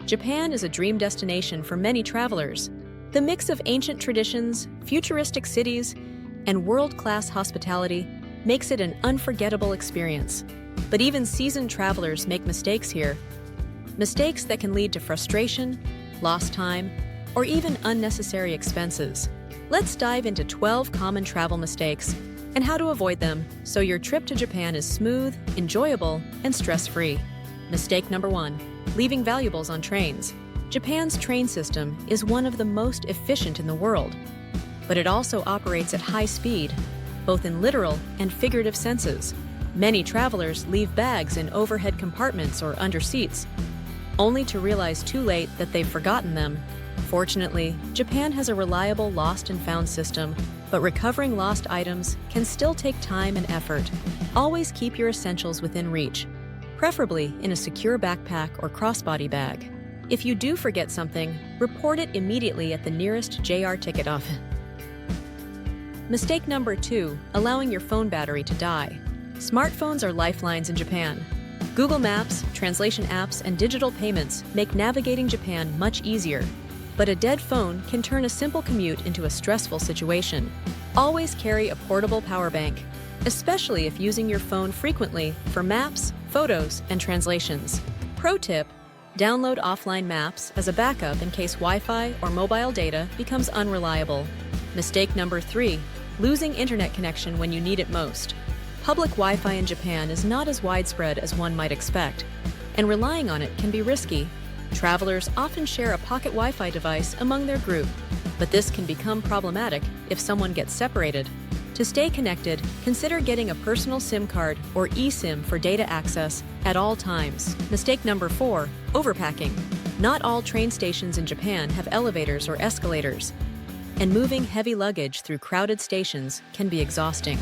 Japan is a dream destination for many travelers. The mix of ancient traditions, futuristic cities, and world-class hospitality makes it an unforgettable experience. But even seasoned travelers make mistakes here. Mistakes that can lead to frustration, lost time, or even unnecessary expenses. Let's dive into 12 common travel mistakes and how to avoid them so your trip to Japan is smooth, enjoyable, and stress-free. Mistake number 1. Leaving valuables on trains. Japan's train system is one of the most efficient in the world, but it also operates at high speed, both in literal and figurative senses. Many travelers leave bags in overhead compartments or under seats, only to realize too late that they've forgotten them. Fortunately, Japan has a reliable lost and found system, but recovering lost items can still take time and effort. Always keep your essentials within reach, preferably in a secure backpack or crossbody bag. If you do forget something, report it immediately at the nearest JR ticket office. Mistake number 2, allowing your phone battery to die. Smartphones are lifelines in Japan. Google Maps, translation apps, and digital payments make navigating Japan much easier. But a dead phone can turn a simple commute into a stressful situation. Always carry a portable power bank, especially if using your phone frequently for maps, photos, and translations. Pro tip: download offline maps as a backup in case Wi-Fi or mobile data becomes unreliable. Mistake number 3, losing internet connection when you need it most. Public Wi-Fi in Japan is not as widespread as one might expect, and relying on it can be risky. Travelers often share a pocket Wi-Fi device among their group, but this can become problematic if someone gets separated. To stay connected, consider getting a personal SIM card or eSIM for data access at all times. Mistake number 4, overpacking. Not all train stations in Japan have elevators or escalators, and moving heavy luggage through crowded stations can be exhausting.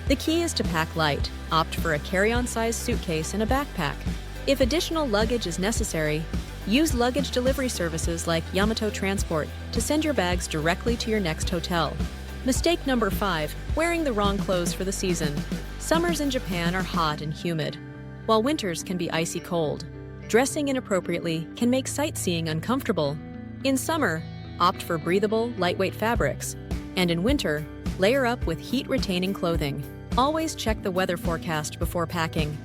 The key is to pack light. Opt for a carry-on size suitcase and a backpack. If additional luggage is necessary, use luggage delivery services like Yamato Transport to send your bags directly to your next hotel. Mistake number 5, wearing the wrong clothes for the season. Summers in Japan are hot and humid, while winters can be icy cold. Dressing inappropriately can make sightseeing uncomfortable. In summer, opt for breathable, lightweight fabrics, and in winter, layer up with heat-retaining clothing. Always check the weather forecast before packing.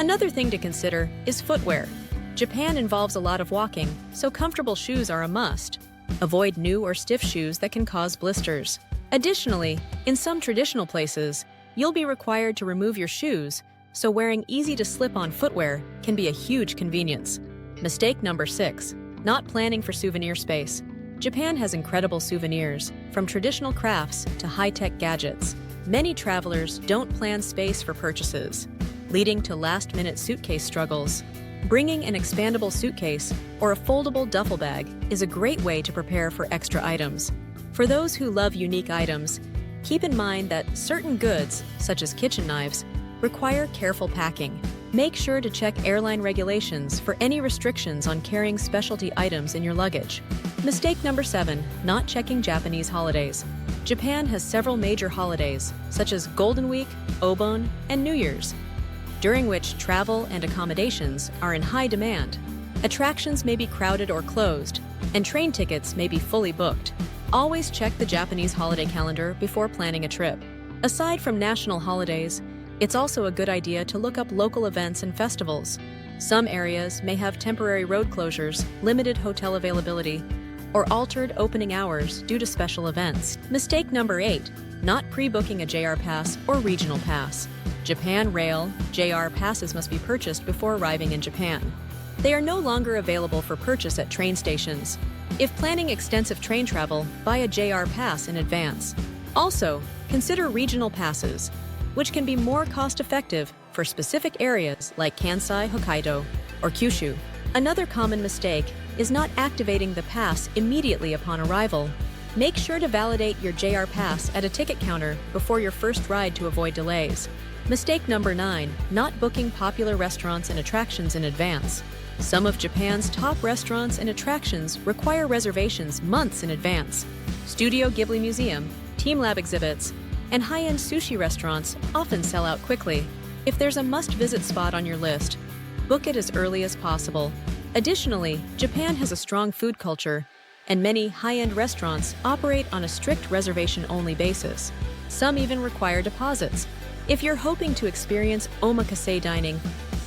Another thing to consider is footwear. Japan involves a lot of walking, so comfortable shoes are a must. Avoid new or stiff shoes that can cause blisters. Additionally, in some traditional places, you'll be required to remove your shoes, so wearing easy-to-slip-on footwear can be a huge convenience. Mistake number 6, not planning for souvenir space. Japan has incredible souvenirs, from traditional crafts to high-tech gadgets. Many travelers don't plan space for purchases, leading to last-minute suitcase struggles. Bringing an expandable suitcase or a foldable duffel bag is a great way to prepare for extra items. For those who love unique items, keep in mind that certain goods, such as kitchen knives, require careful packing. Make sure to check airline regulations for any restrictions on carrying specialty items in your luggage. Mistake number 7, not checking Japanese holidays. Japan has several major holidays, such as Golden Week, Obon, and New Year's, during which travel and accommodations are in high demand. Attractions may be crowded or closed, and train tickets may be fully booked. Always check the Japanese holiday calendar before planning a trip. Aside from national holidays, it's also a good idea to look up local events and festivals. Some areas may have temporary road closures, limited hotel availability, or altered opening hours due to special events. Mistake number 8, not pre-booking a JR pass or regional pass. Japan Rail JR passes must be purchased before arriving in Japan. They are no longer available for purchase at train stations. If planning extensive train travel, buy a JR pass in advance. Also, consider regional passes, which can be more cost-effective for specific areas like Kansai, Hokkaido, or Kyushu. Another common mistake is not activating the pass immediately upon arrival. Make sure to validate your JR pass at a ticket counter before your first ride to avoid delays. Mistake number 9, not booking popular restaurants and attractions in advance. Some of Japan's top restaurants and attractions require reservations months in advance. Studio Ghibli Museum, Team Lab exhibits, and high-end sushi restaurants often sell out quickly. If there's a must-visit spot on your list, book it as early as possible. Additionally, Japan has a strong food culture, and many high-end restaurants operate on a strict reservation-only basis. Some even require deposits. If you're hoping to experience omakase dining,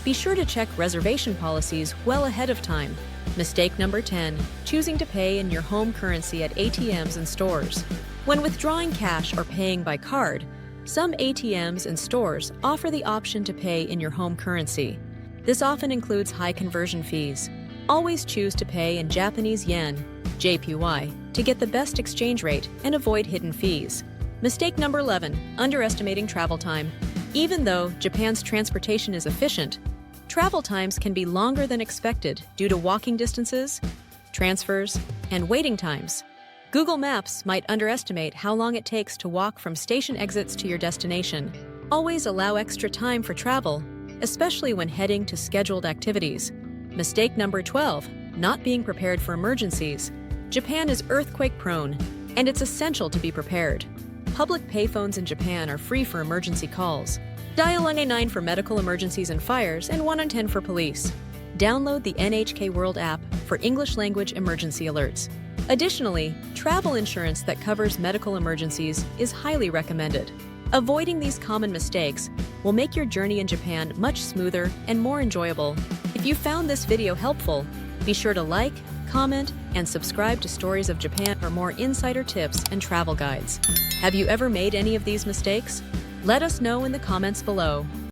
be sure to check reservation policies well ahead of time. Mistake number 10, choosing to pay in your home currency at ATMs and stores. When withdrawing cash or paying by card, some ATMs and stores offer the option to pay in your home currency. This often includes high conversion fees. Always choose to pay in Japanese yen, JPY, to get the best exchange rate and avoid hidden fees. Mistake number 11, underestimating travel time. Even though Japan's transportation is efficient, travel times can be longer than expected due to walking distances, transfers, and waiting times. Google Maps might underestimate how long it takes to walk from station exits to your destination. Always allow extra time for travel, especially when heading to scheduled activities. Mistake number 12, not being prepared for emergencies. Japan is earthquake-prone, and it's essential to be prepared. Public payphones in Japan are free for emergency calls. Dial 189 for medical emergencies and fires and 110 for police. Download the NHK World app for English language emergency alerts. Additionally, travel insurance that covers medical emergencies is highly recommended. Avoiding these common mistakes will make your journey in Japan much smoother and more enjoyable. If you found this video helpful, be sure to like, comment, and subscribe to Stories of Japan for more insider tips and travel guides. Have you ever made any of these mistakes? Let us know in the comments below.